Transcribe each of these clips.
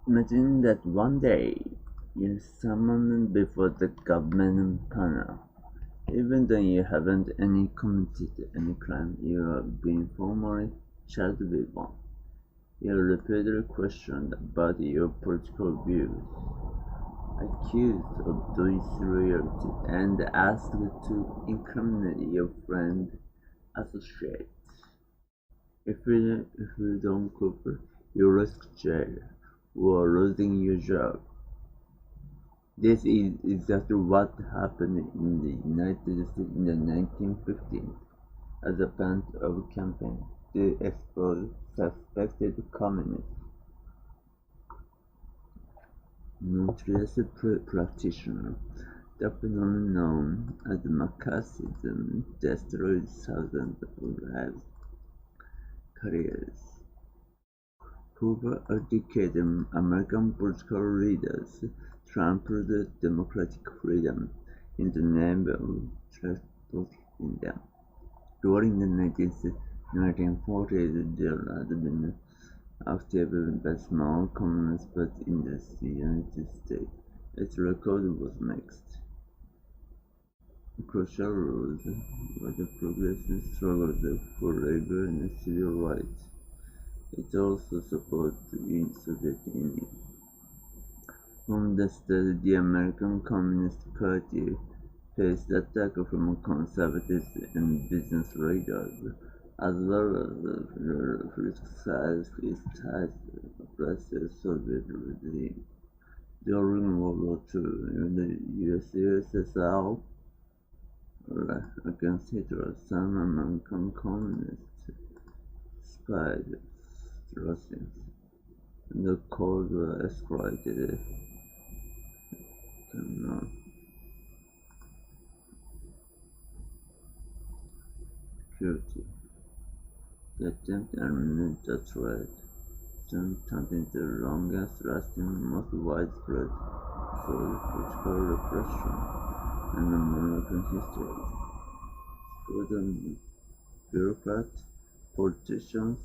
Imagine that one day you're summoned before the government panel. Even though you haven't committed any crime, you have been formally charged with one. You're repeatedly questioned about your political views, accused of disloyalty, and asked to incriminate your friend associate. If you don't cooperate, you risk jail or losing your job. This is exactly what happened in the United States in the 1950s as a part of a campaign to expose suspected communists. Notorious practitioner, popularly known as Marxism, destroyed thousands of lives, careers. Hoover educated American political leaders trampled democratic freedom in the name of transporting them. During the 1940s, there had been active but small communist party in the United States. Its record was mixed. Crucial roles were the progressive struggle for labor and civil rights. It also supported the Soviet Union. From the start, the American Communist Party faced attack from conservatives and business leaders, as well as criticized its ties against the Soviet regime. During World War II, the USSR against Hitler, some American communists spied Russians, and the Cold War escalated. Security. The attempt to eliminate the threat soon turned into the longest-lasting, most widespread political repression in American history. Students, bureaucrats, politicians,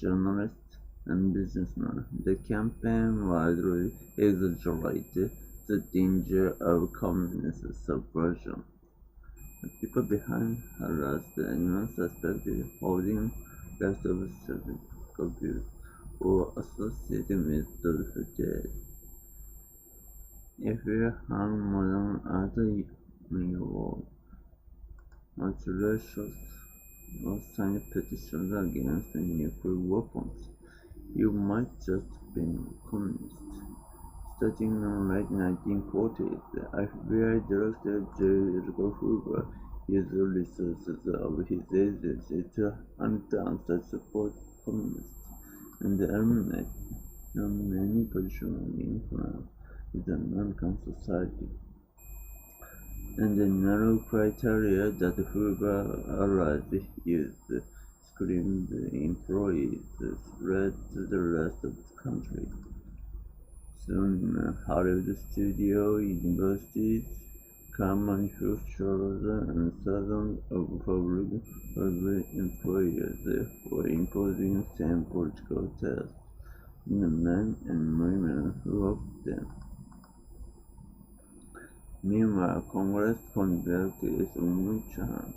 journalists, and businessmen. The campaign widely exaggerated the danger of communist subversion. The people behind harassed anyone suspected of holding leftover political views or associated with the dead. If you hang modern art on your wall, multiracial or signed petitions against nuclear weapons, you might just be communist. Starting in the late 1940s, the FBI Director J. Edgar Hoover used the resources of his agency to hunt down such support communists and eliminate many positions of influence in the American society. And the narrow criteria that Hoover allies used screened employees spread to the rest of the country. Soon, Hollywood studio, universities, car manufacturers, and thousands of public employers were imposing the same political tests on the men and women who worked them. Meanwhile, Congress conducted its own chance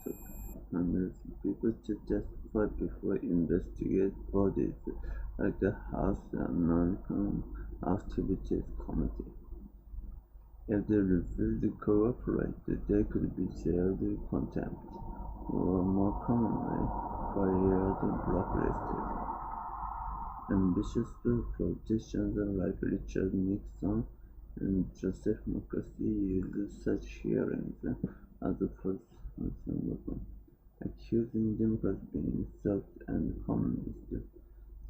to hundreds of people to testify before investigative bodies like the House American Activities Committee. If they refused to cooperate, they could be jailed in contempt, or more commonly, fired and blacklisted. Ambitious politicians like Richard Nixon and Joseph McCarthy used such hearings as a first weapon, accusing Democrats of being soft and communist,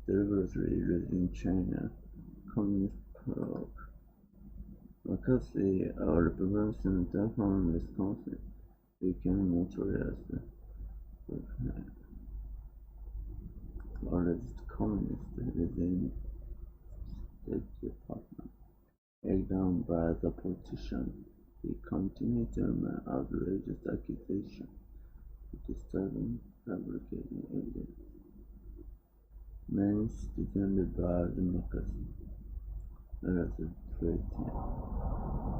deliberately losing China, communist probe. McCarthy, a Republican senator from Wisconsin, became notorious alleged communist within the State Department. Egged on by the politician, he continued to make outrageous accusations, disturbing, fabricating evidence. Many citizens reviled McCarthy, Relative treaty,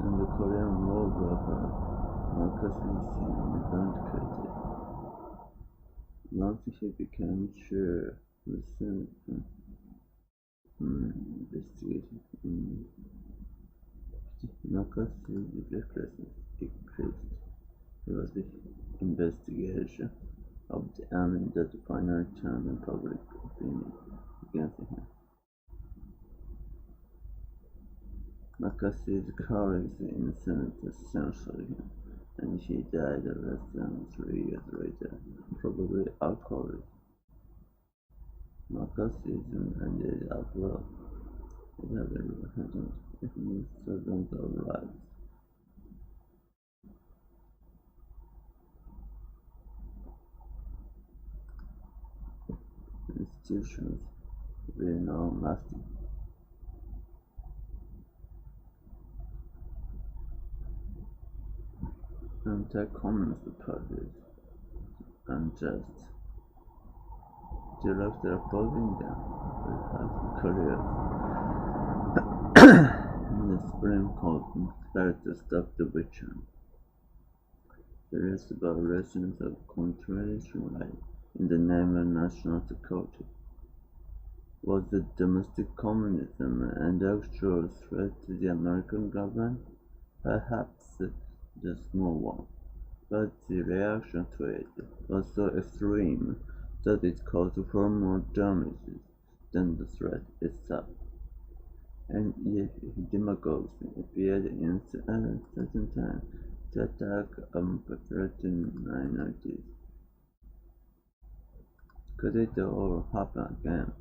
and the Korean War broke Marcus vindicated. Once he became chair, the Senate investigated Marcus's recklessness decreased. It was the investigation of the army that finally turned public opinion against him. Marcus's colleagues in the Senate censored him, and he died less than 3 years later, probably alcoholic. Marcus is ended as well. It has represented thousands of lives. Institutions we know lasting. Anti-communist parties unjust. Director opposing them will have careers. The Supreme Court decided to stop the witch hunt. The rest violations of constitutional rights in the name of national security. Was the domestic communism an actual threat to the American government? Perhaps the small one, but the reaction to it was so extreme that it caused far more damages than the threat itself. And yet demagogues appeared in certain times to attack unpatriotic minorities. Could it all happen again?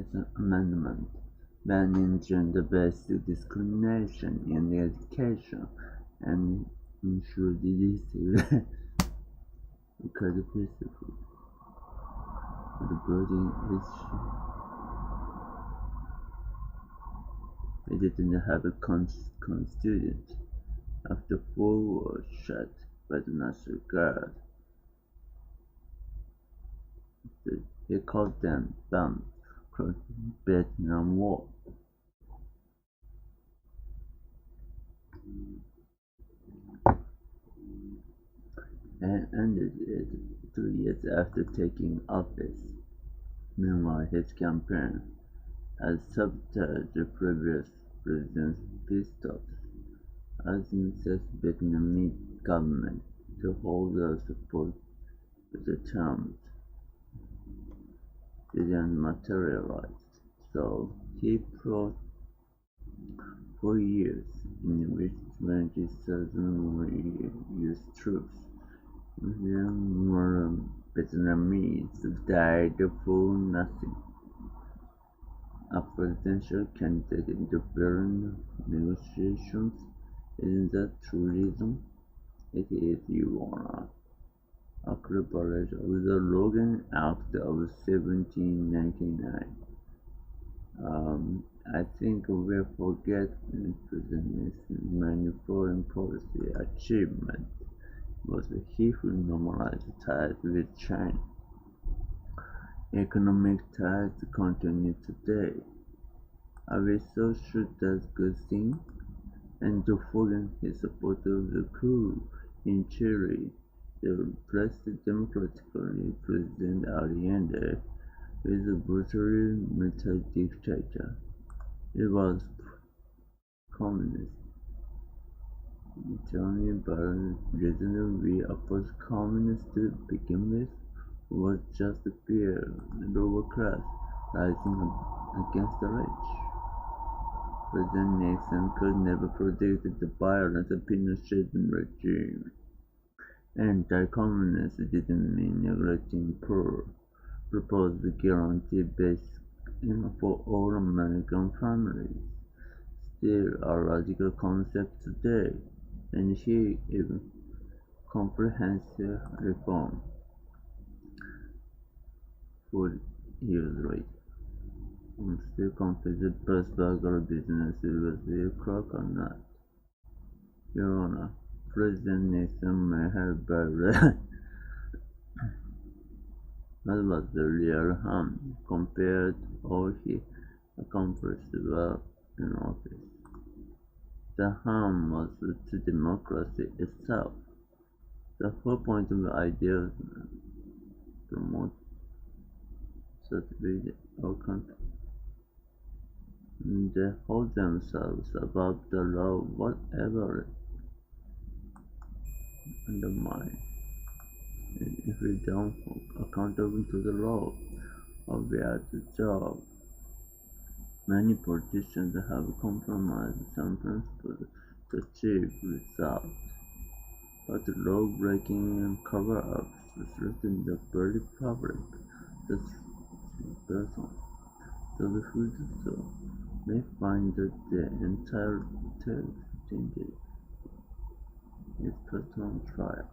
Second Amendment, banning gender-based discrimination in education and ensure the because peaceful. The building it didn't have a constituent after 4 was shot by the National Guard. He called them bombs across the Vietnam War. And ended it 2 years after taking office. Meanwhile, his campaign had sabotaged the previous president's peace talks, asking the Vietnamese government to hold their support to the terms didn't materialize. So he fought 4 years, in which 20,000 U.S. troops, more Vietnamese died for nothing. A presidential candidate interfering in negotiations, isn't that tourism? It is, Your Honor. A preparation of the Logan Act of 1799. I think we forget President many foreign policy achievement was he who normalized ties with China. Economic ties continue today. Are we so sure that's a good thing? And to forget his support of the coup in Chile, they replaced democratically President Allende with a brutal military dictator. It was communist. The only reason we opposed communists to begin with was just the fear the lower class rising against the rich. President Nixon could never predict the violence of Pinochet's regime. Anti-communist didn't mean neglecting poor. Proposed guarantee basic income for all American families. Still a radical concept today, and he even comprehensive reform. 4 years later, I'm still confused first burger business was a crock or not. Your Honor, President Nixon may have buried that was the real harm compared to all he accomplished while in office. The harm was to democracy itself. The whole point of the idea promote stability or country. They hold themselves above the law, whatever undermine. And if we don't hold accountable to the law, or we are the job, many politicians have compromised some principles to achieve results. But law-breaking and cover-ups threaten the very public, the person. Those who do so may find that the entire tale changes is put on trial.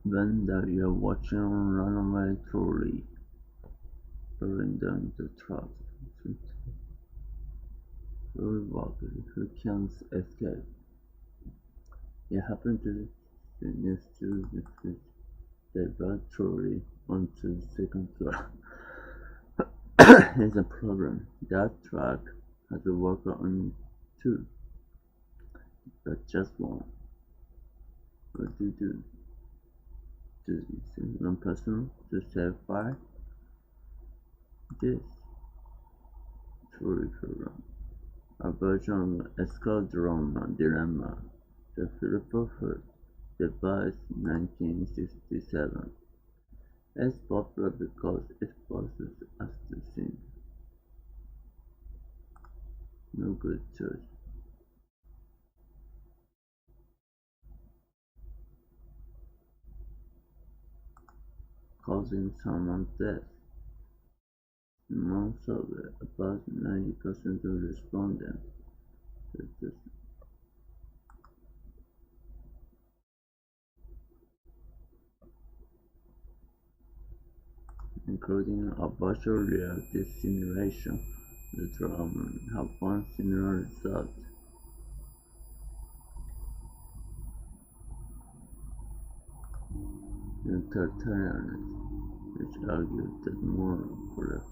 When you're watching runaway trolley rolling down the track, walker who can't escape. It happened to sit next to the divert trolley onto the second floor. Here's a problem. That track has worked on two, but just one. What do you do? Do you send one person to save five? This curriculum, a version of Escadron Dilemma, the Philippa devised in 1967. It's popular because it forces us to think. No good choice. Causing someone's death. In one survey, about 90% of respondents said this, including a virtual reality simulation. The drama have one similar result. Utilitarianism, which argued that moral correct.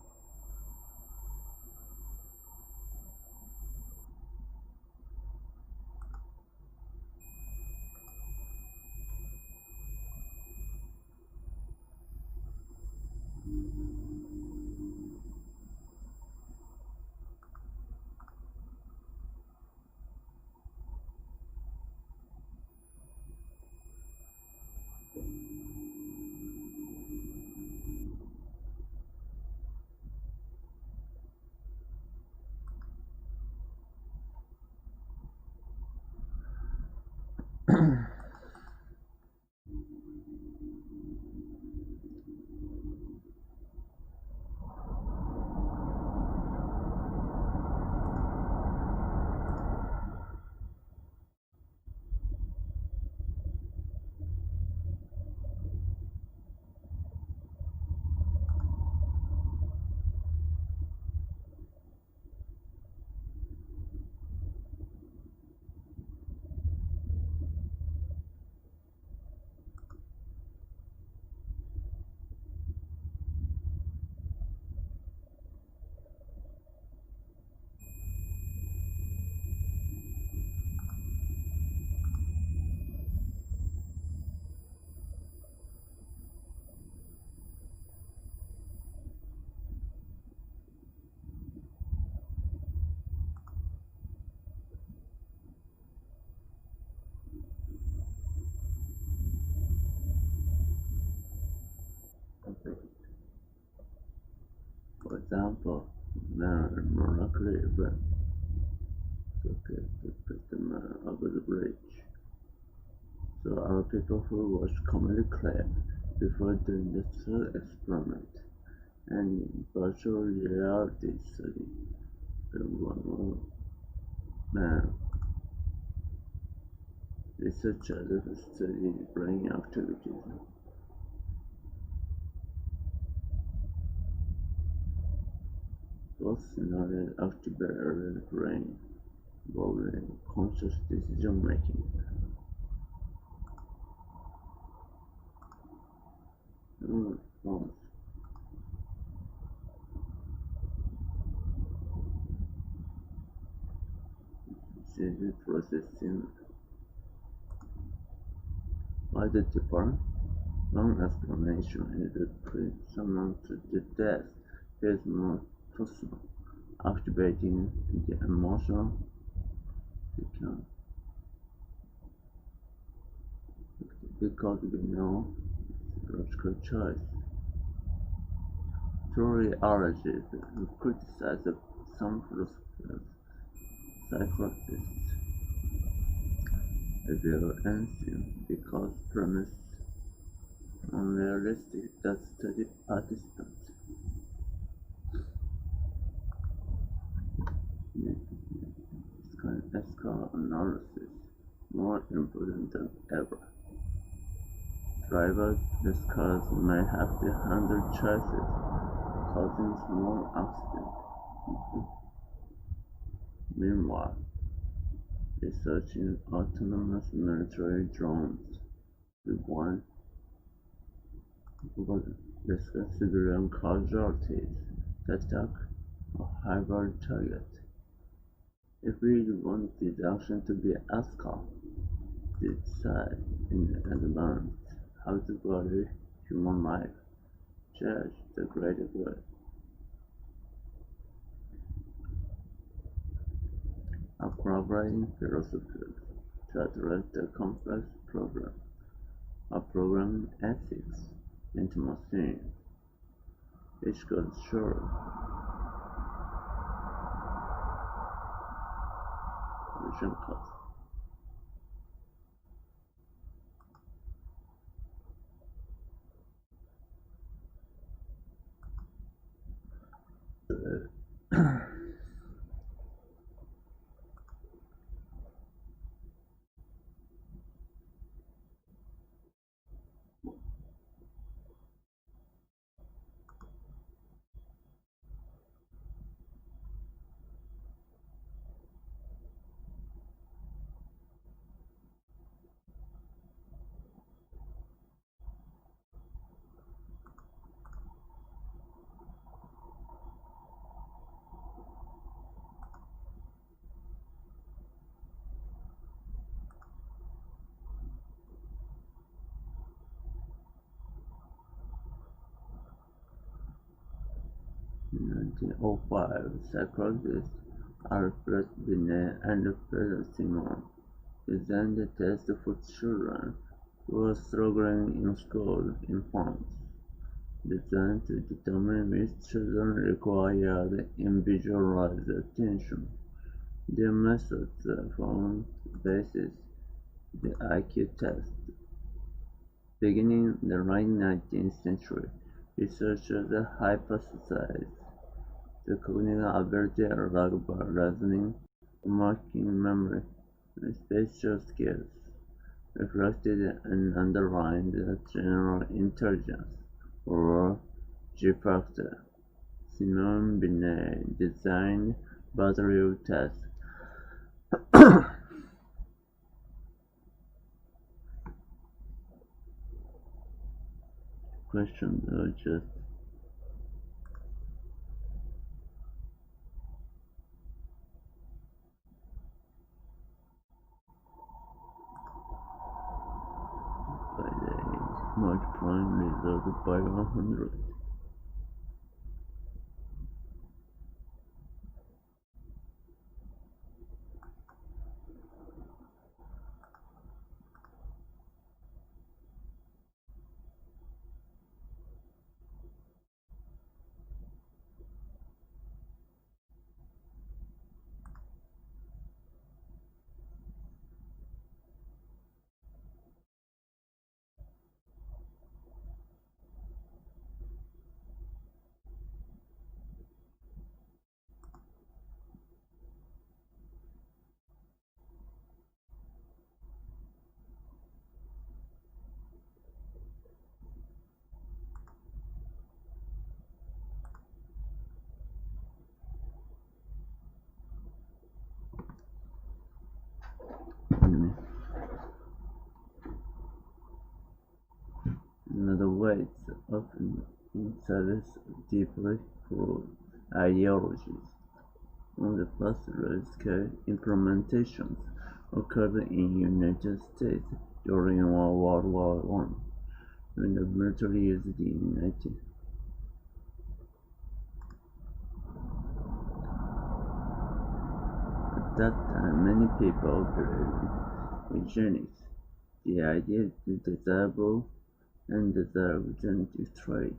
For example, man molecular event. Okay, to put the man over the bridge. So our people who watch comedy club before doing the third experiment and in virtual reality study, the one man researchers who study brain activities. Both scenarios activate the brain, involving conscious decision making. Response. Decision processing. Why the difference? One explanation is that putting someone to the death is more personal, activating the emotional become because we know it's a logical choice. Truly allergies who criticize some philosophers, psychologists, review anything because premise unrealistic that study participants. This kind of ethical analysis more important than ever. Driver cars may have to handle choices, causing small accidents. Meanwhile, researching autonomous military drones with one discuss civilian casualties to attack a hybrid target. If we want this action to be ethical, decide in advance how to value human life, judge the greater good, of collaborating philosophies to address the complex problem of programming ethics into machines, which could short vision costs. In 1905, psychologists Alfred Binet and Fred Simon designed a test for children who were struggling in school in France, designed to determine which children required individualized attention. Their methods formed the basis of the IQ test. Beginning in the late 19th century, researchers hypothesized the cognitive ability like reasoning, marking memory, and spatial skills reflected and underlined the general intelligence, or G factor. Simon Binet designed battery of tests. Questions are just by the age, multiplying result by 100. In other words, often insiders deeply hold ideologies. One of the first large-scale implementations occurred in the United States during World War I, when the military used it in 19. At that time, many people believed in eugenics, the idea that desirable and desirable genetic trait.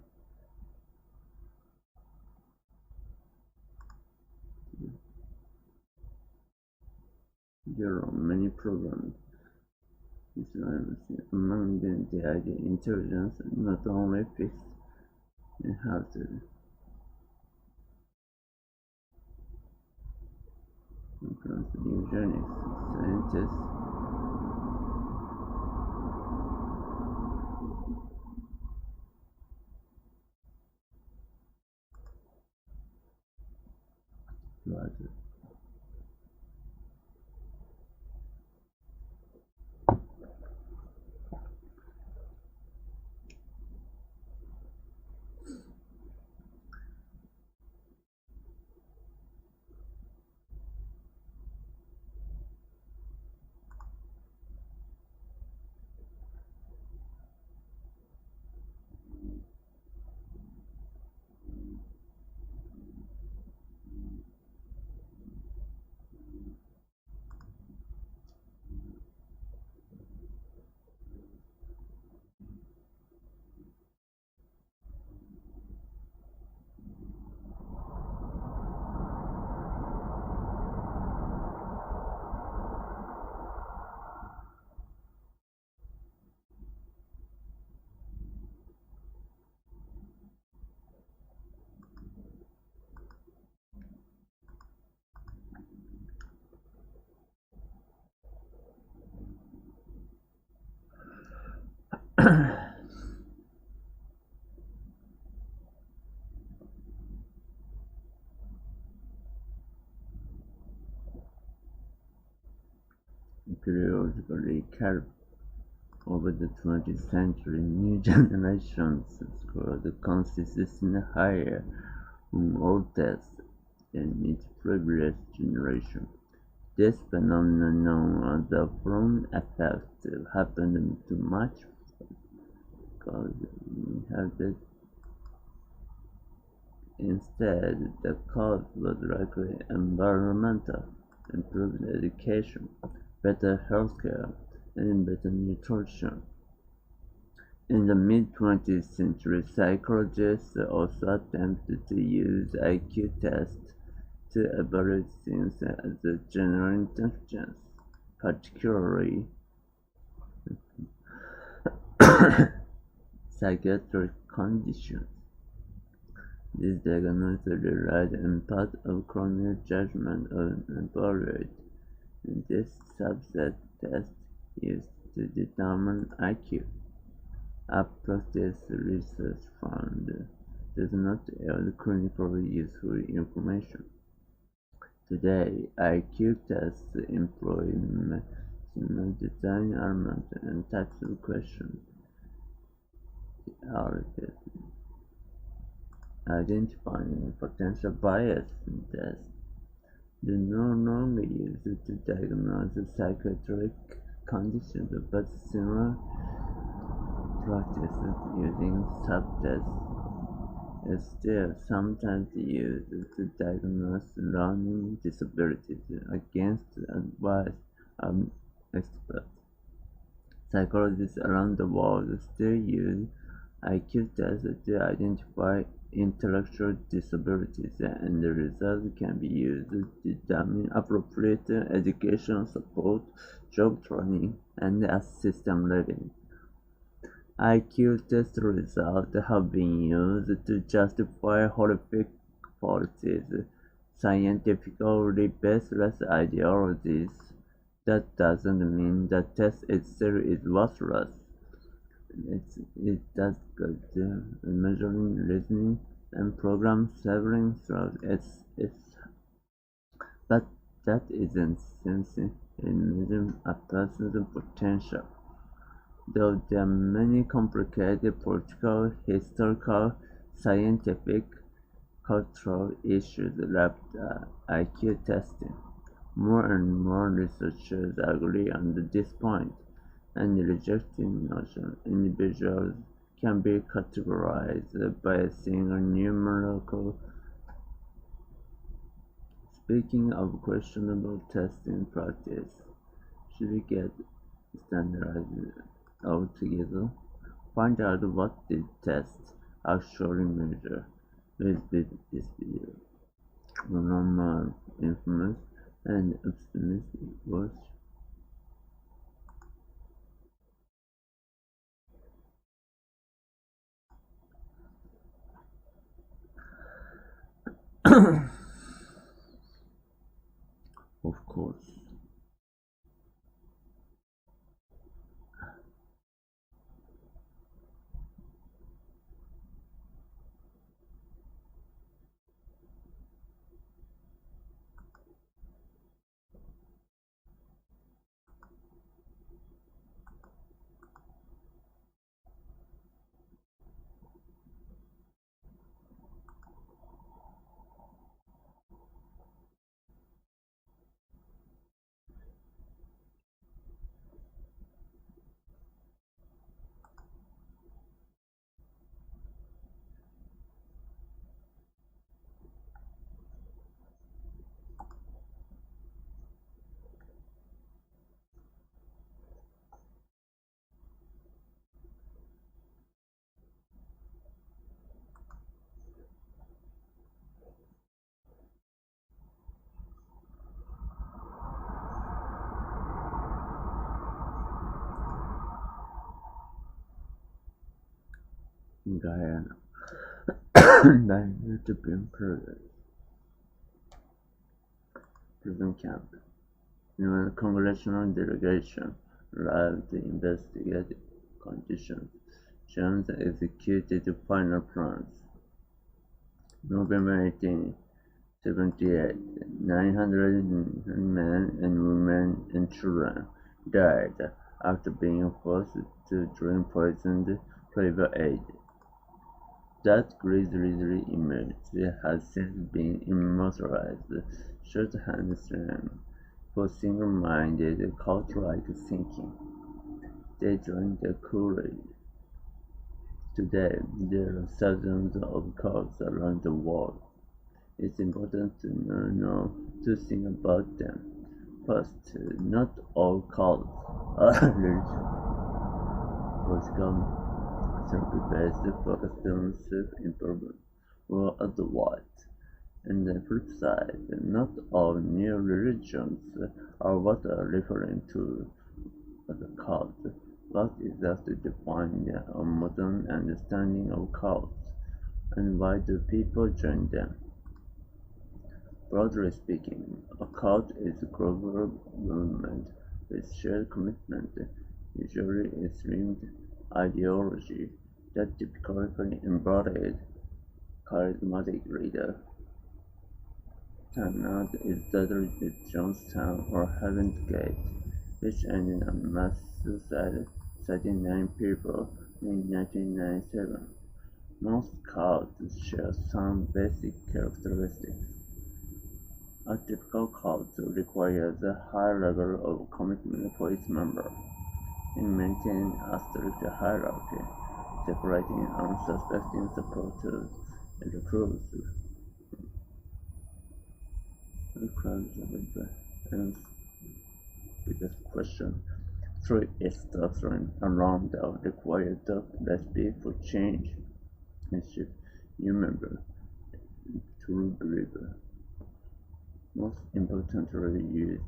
There are many problems. Among them, the idea intelligence not only fixed inherited. Influence eugenics scientists rather Periodically carried over the 20th century, new generations scored consistently higher on all tests than its previous generation. This phenomenon, known as the From effect, happened too much because we have that. Instead, the cause was likely environmental: improved education, better healthcare, and better nutrition. In the mid-20th century, psychologists also attempted to use IQ tests to evaluate things as general intelligence, particularly psychiatric conditions. This diagnosis relied in part on cognitive judgment of evaluate. This subset test used to determine IQ. Appropriate research found does not yield clinically useful information. Today, IQ tests employ similar design elements and types of questions. Identifying potential bias in tests do no longer used to diagnose psychiatric conditions, but similar practices using subtests is still sometimes used to diagnose learning disabilities against the advice of experts. Psychologists around the world still use IQ tests to identify intellectual disabilities, and the results can be used to determine appropriate educational support, job training, and system living. IQ test results have been used to justify horrific policies, scientifically baseless ideologies. That doesn't mean the test itself is worthless. It does good measuring reasoning and program several through but that isn't sensing in measuring a person's potential. Though there are many complicated political, historical, scientific, cultural issues left IQ testing, more and more researchers agree on this point, and rejecting notion individuals can be categorized by a single numerical. Speaking of questionable testing practice, should we get standardized altogether? Find out what the tests actually measure. Please visit this video. Normal infamous and optimistic watch. Of course. In Guyana, the European prison camp. When a congressional delegation arrived to investigate conditions. Jones executed final plans. November 1878, 900 men and women and children died after being forced to drink poisoned flavor aid. That grisly image has since been immortalized, shorthand slang for single-minded cult-like thinking. They drank the Kool-Aid. Today, there are thousands of cults around the world. It's important to know two things about them. First, not all cults are political, therapy-based, focused on self-improvement or otherwise. And the flip side, not all new religions are what are referring to as a cult. What exactly defines a modern understanding of cults, and why do people join them? Broadly speaking, a cult is a global movement with shared commitment, usually extreme ideology, that typically embodies charismatic leader. Tanad is studied at Johnstown or Heaven's Gate, which ended in a mass suicide, 39 people in 1997. Most cults share some basic characteristics. A typical cult requires a high level of commitment for its members. It maintains a strict hierarchy, separating unsuspecting supporters and recruits. And biggest question, through its doctrine around the required recipe for change and shift new member to believer. Most importantly, use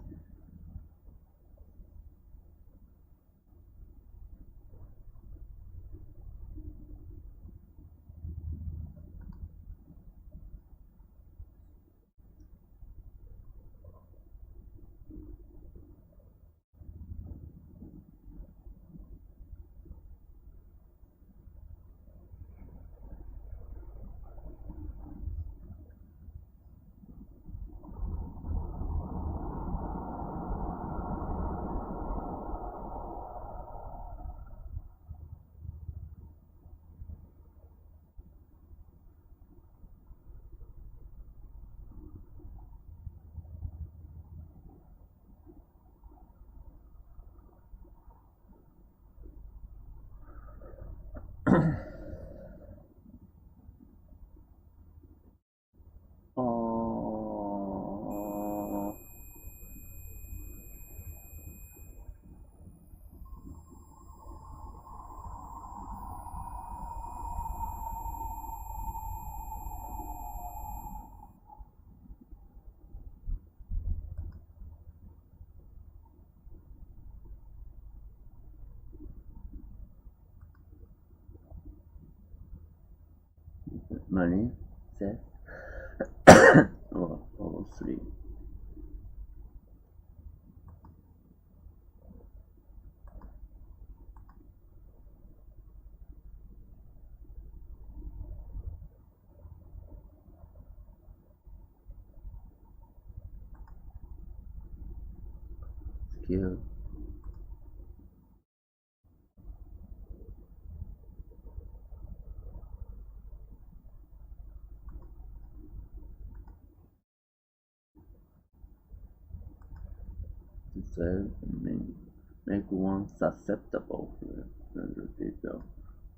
uh, money, sex, or all three. Skill, deserve, and make one susceptible to the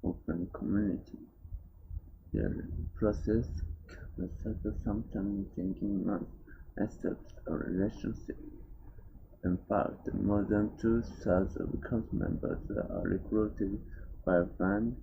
open community. Their process can sometimes taking months establish a relationship. In fact, more than two-thirds of cult members are recruited by a friend